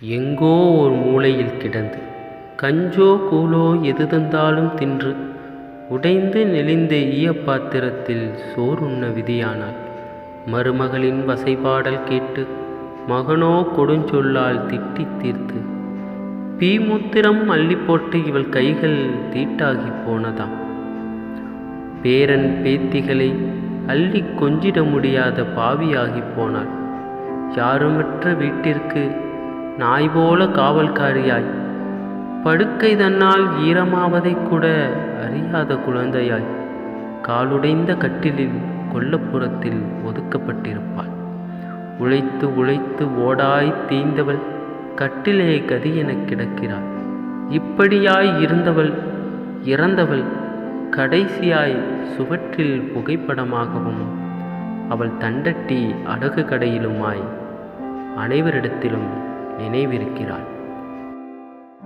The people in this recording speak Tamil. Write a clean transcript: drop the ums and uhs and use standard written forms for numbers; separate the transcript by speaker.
Speaker 1: எங்கோ ஒரு மூலையில் கிடந்து கஞ்சோ கூழோ எது தந்தாலும் தின்று உடைந்து நெளிந்த ஈயப்பாத்திரத்தில் சோறுண்ண விதியானாள். மருமகளின் வசைபாடல் கேட்டு மகனோ கொடுஞ்சொல்லால் திட்டி தீர்த்து பீமூத்திரம் அள்ளிப்போட்டு இவள் கைகள் தீட்டாகி போனதாம். பேரன் பேத்திகளை அள்ளி கொஞ்சிட முடியாத பாவியாகி போனாள். யாருமற்ற வீட்டிற்கு நாய் போல காவல்காரியாய், படுக்கை தன்னால் ஈரமாவதை கூட அறியாத குழந்தையாய், காலுடைந்த கட்டிலில் கொல்லப்புறத்தில் ஒதுக்கப்பட்டிருப்பாள். உழைத்து உழைத்து ஓடாய் தேய்ந்தவள் கட்டிலே கதியென கிடக்கிறாள். இப்படியாய் இருந்தவள் இறந்தவள் கடைசியாய் சுவற்றில் புகைப்படமாகவும் அவள் தண்டட்டி அடகு கடையிலுமாய் அனைவரிடத்திலும் நினைவிருக்கிறாள்.